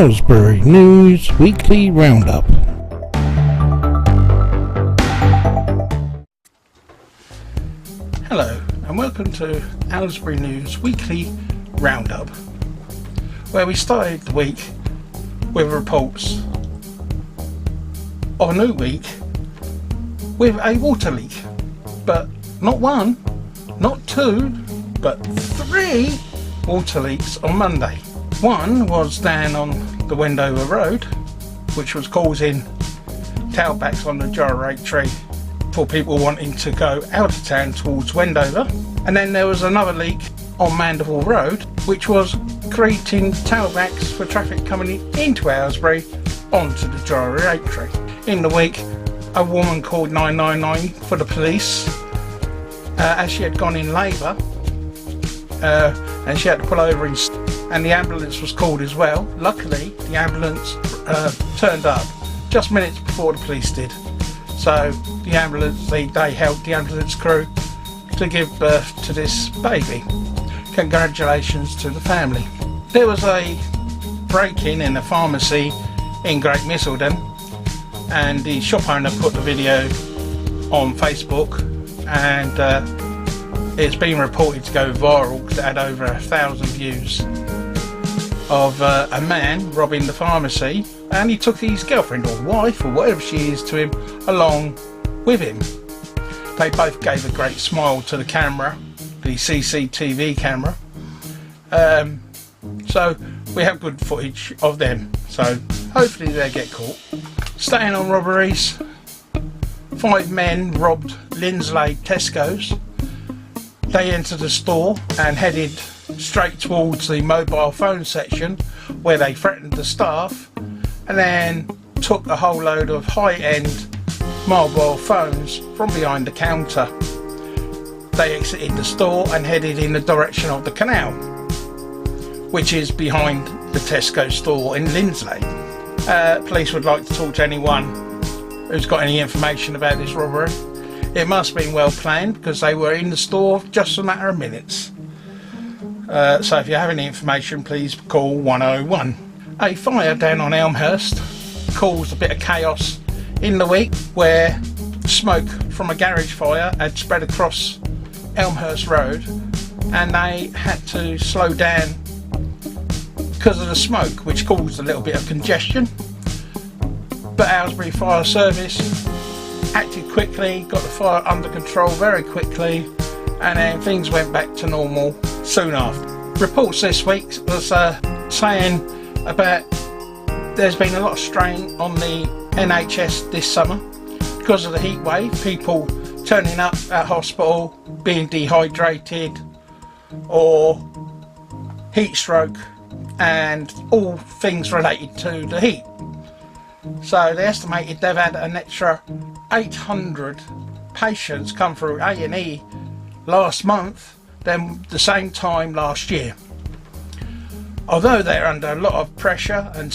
Aylesbury News Weekly Roundup. Hello and welcome to Aylesbury News Weekly Roundup, where we started the week with reports of a new week with a water leak, but not one, not two, but three water leaks on Monday. One was down on the Wendover Road, which was causing tailbacks on the gyratory for people wanting to go out of town towards Wendover. And then there was another leak on Mandeville Road, which was creating tailbacks for traffic coming into Aylesbury onto the gyratory. In the week, a woman called 999 for the police as she had gone in labour, and she had to pull over and the ambulance was called as well. Luckily, the ambulance turned up just minutes before the police did. So the ambulance, they helped the ambulance crew to give birth to this baby. Congratulations to the family. There was a break-in in a pharmacy in Great Misselden, and the shop owner put the video on Facebook, and it's been reported to go viral because it had over 1,000 views, of a man robbing the pharmacy, and he took his girlfriend or wife or whatever she is to him along with him. They both gave a great smile to the camera, the CCTV camera, so we have good footage of them, so hopefully they get caught. Staying on robberies, 5 men robbed Lindsley Tesco's. They entered the store and headed straight towards the mobile phone section, where they threatened the staff and then took a whole load of high-end mobile phones from behind the counter. They exited the store and headed in the direction of the canal, which is behind the Tesco store in Lindsley. Police would like to talk to anyone who's got any information about this robbery. It must have been well planned because they were in the store just a matter of minutes. So if you have any information, please call 101. A fire down on Elmhurst caused a bit of chaos in the week, where smoke from a garage fire had spread across Elmhurst Road and they had to slow down because of the smoke, which caused a little bit of congestion. But Aylesbury Fire Service acted quickly, got the fire under control very quickly, and then things went back to normal soon after. Reports this week was saying about there's been a lot of strain on the NHS this summer because of the heat wave, people turning up at hospital being dehydrated or heat stroke and all things related to the heat. So they estimated they've had an extra 800 patients come through A&E last month than the same time last year. Although they're under a lot of pressure and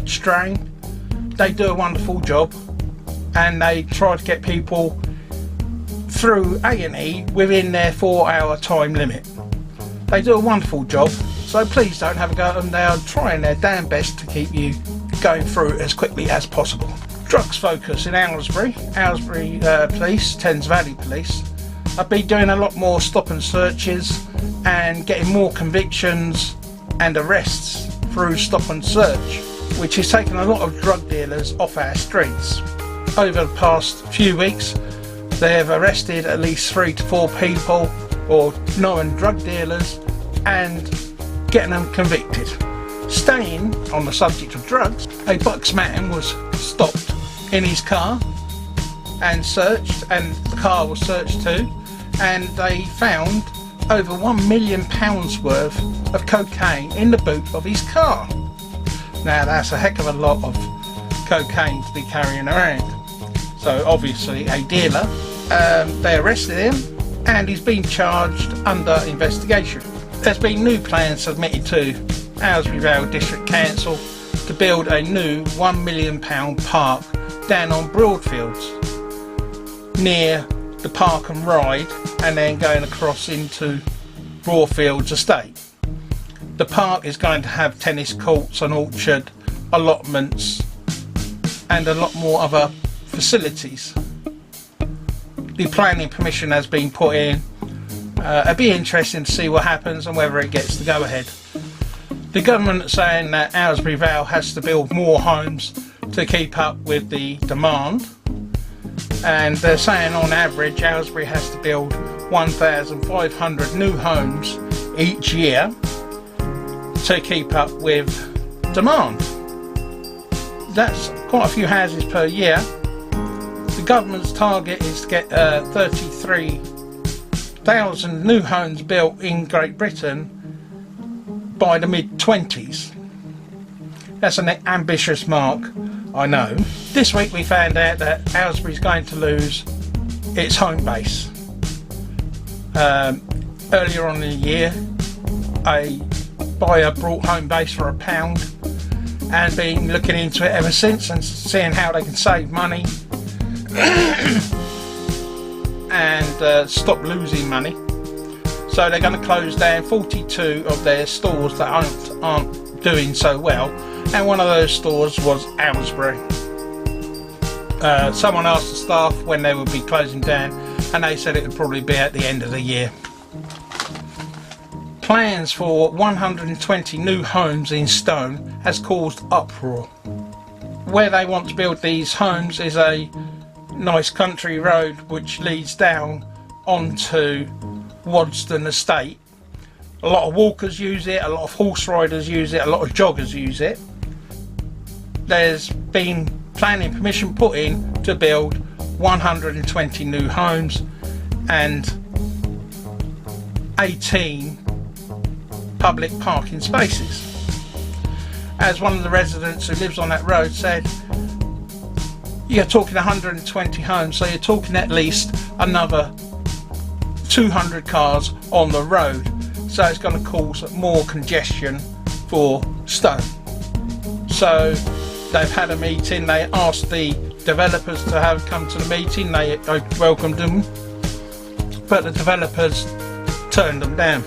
strain, they do a wonderful job, and they try to get people through A&E within their 4-hour time limit. They do a wonderful job, so please don't have a go at them. They are trying their damn best to keep you going through as quickly as possible. Drugs focus in Aylesbury. Aylesbury Police, Thames Valley Police, have been doing a lot more stop and searches and getting more convictions and arrests through stop and search, which has taken a lot of drug dealers off our streets. Over the past few weeks, they have arrested at least 3 to 4 people or known drug dealers and getting them convicted. Staying on the subject of drugs, a Bucks man was stopped in his car and searched, and the car was searched too, and they found over £1 million worth of cocaine in the boot of his car. Now that's a heck of a lot of cocaine to be carrying around. So obviously a dealer, they arrested him and he's been charged under investigation. There's been new plans submitted to Aylesbury Vale District Council to build a new £1 million park down on Broadfields near the Park and Ride, and then going across into Broadfields Estate. The park is going to have tennis courts, an orchard, allotments and a lot more other facilities. The planning permission has been put in. It'd be interesting to see what happens and whether it gets the go-ahead. The government is saying that Aylesbury Vale has to build more homes to keep up with the demand, and they're saying on average Aylesbury has to build 1,500 new homes each year to keep up with demand. That's quite a few houses per year. The government's target is to get 33,000 new homes built in Great Britain by the mid-20s. That's an ambitious mark, I know. This week we found out that Aylesbury is going to lose its home base. Earlier on in the year, a buyer brought home base for £1 and been looking into it ever since and seeing how they can save money and stop losing money. So they're going to close down 42 of their stores that aren't doing so well, and one of those stores was Aylesbury. Someone asked the staff when they would be closing down, and they said it would probably be at the end of the year. Plans for 120 new homes in Stone has caused uproar. Where they want to build these homes is a nice country road which leads down onto Wadston Estate. A lot of walkers use it, a lot of horse riders use it, a lot of joggers use it. There's been planning permission put in to build 120 new homes and 18 public parking spaces. As one of the residents who lives on that road said, you're talking 120 homes, so you're talking at least another 200 cars on the road, so it's going to cause more congestion for Stone. So they've had a meeting, they asked the developers to have come to the meeting, they welcomed them, but the developers turned them down.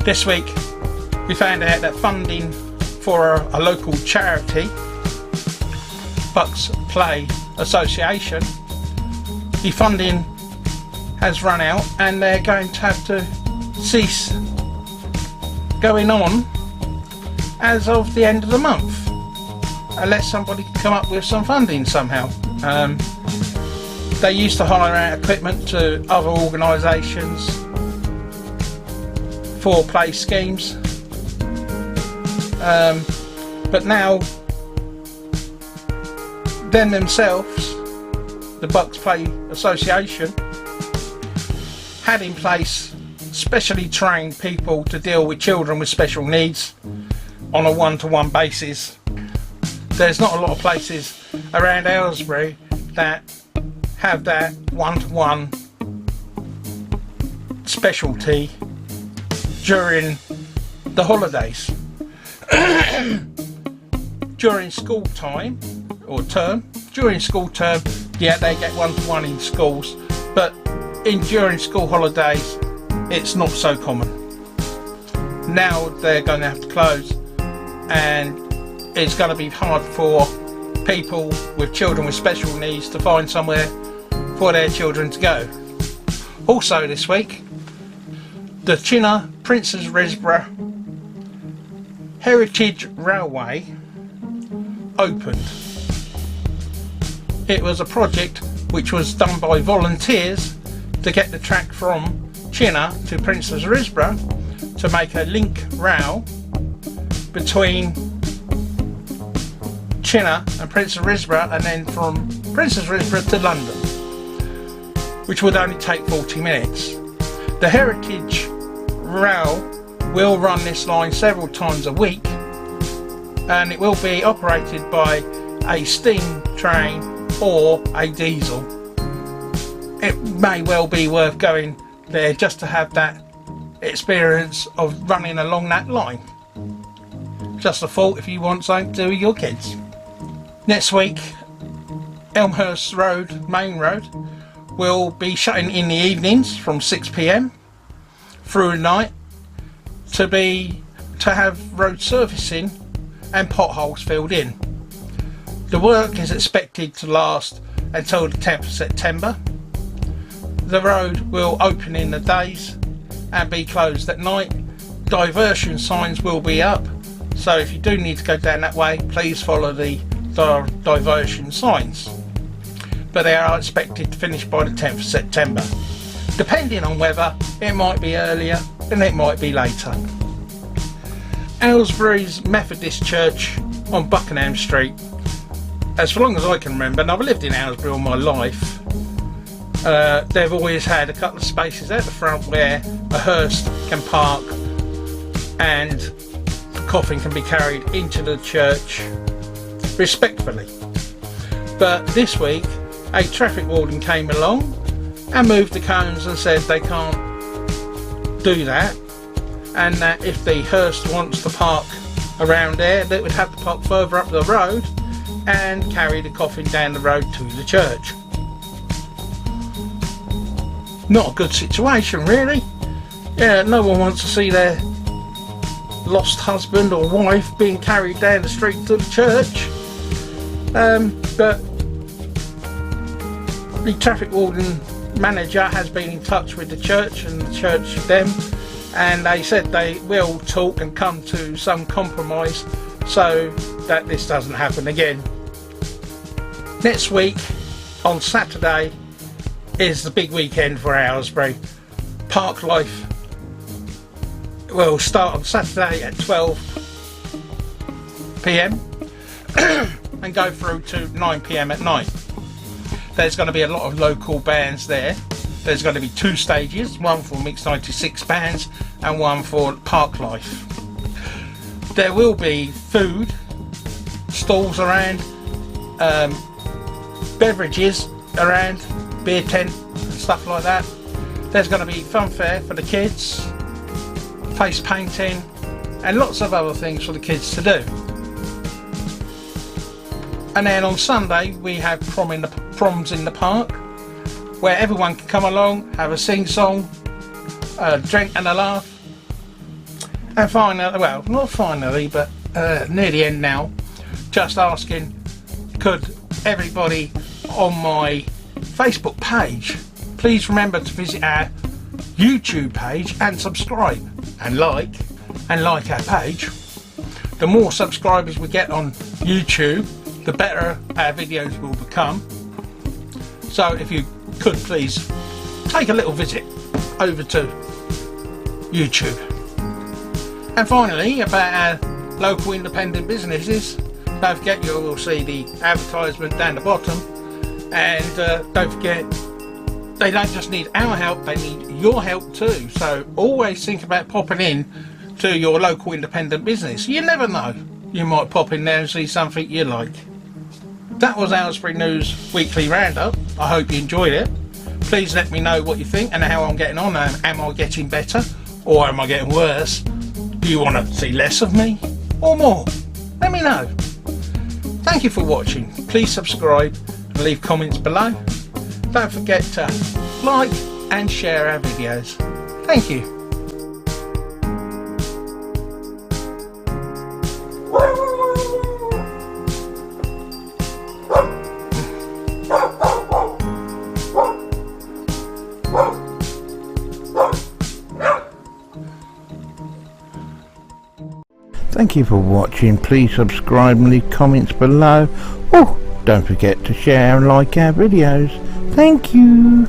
This week we found out that funding for a local charity, Bucks Play Association, the funding has run out and they're going to have to cease going on as of the end of the month, unless somebody can come up with some funding somehow. They used to hire out equipment to other organisations for play schemes, but now them themselves, the Bucks Play Association, had in place specially trained people to deal with children with special needs on a one-to-one basis. There's not a lot of places around Aylesbury that have that one-to-one specialty during the holidays. During school time or term, during school term, yeah, they get one-to-one in schools, but during school holidays it's not so common. Now they're going to have to close, and it's going to be hard for people with children with special needs to find somewhere for their children to go. Also this week, the Chinner Princess Risborough Heritage Railway opened. It was a project which was done by volunteers to get the track from Chinner to Princess Risborough to make a link rail between Chinner and Princess Risborough, and then from Princess Risborough to London, which would only take 40 minutes. The Heritage Rail will run this line several times a week, and it will be operated by a steam train or a diesel. It may well be worth going there just to have that experience of running along that line. Just a thought if you want something to do with your kids. Next week, Elmhurst Road, Main Road, will be shutting in the evenings from 6 PM through the night to have road surfacing and potholes filled in. The work is expected to last until the 10th of September. The road will open in the days and be closed at night. Diversion signs will be up, so if you do need to go down that way, please follow the diversion signs. But they are expected to finish by the 10th of September. Depending on weather, it might be earlier and it might be later. Aylesbury's Methodist Church on Buckingham Street, as long as I can remember, and I've lived in Aylesbury all my life, they've always had a couple of spaces at the front where a hearse can park and the coffin can be carried into the church respectfully. But this week a traffic warden came along and moved the cones and said they can't do that, and that if the hearse wants to park around there, they would have to park further up the road and carry the coffin down the road to the church. Not a good situation, really. Yeah, no one wants to see their lost husband or wife being carried down the street to the church. But the traffic warden manager has been in touch with the church and the church them, and they said they will talk and come to some compromise so that this doesn't happen again. Next week on Saturday is the big weekend for Aylesbury. Park life will start on Saturday at 12 PM and go through to 9 PM at night. There's going to be a lot of local bands there. There's going to be 2 stages, one for Mix 96 bands and one for Park Life. There will be food stalls around, beverages around, beer tent and stuff like that. There's going to be funfair for the kids, face painting and lots of other things for the kids to do. And then on Sunday we have proms in the park, where everyone can come along, have a sing-song, a drink and a laugh. And finally, well, not finally, but near the end now, just asking, could everybody on my Facebook page please remember to visit our YouTube page and subscribe and like our page. The more subscribers we get on YouTube, the better our videos will become. So if you could please take a little visit over to YouTube. And finally, about our local independent businesses, don't forget you will see the advertisement down the bottom, and don't forget they don't just need our help, they need your help too. So always think about popping in to your local independent business. You never know, you might pop in there and see something you like. That was Aylesbury News Weekly Roundup. I hope you enjoyed it. Please let me know what you think and how I'm getting on. Am I getting better or am I getting worse? Do you want to see less of me or more? Let me know. Thank you for watching. Please subscribe and leave comments below. Don't forget to like and share our videos. Thank you. Thank you for watching. Please subscribe and leave comments below. Oh, don't forget to share and like our videos. Thank you.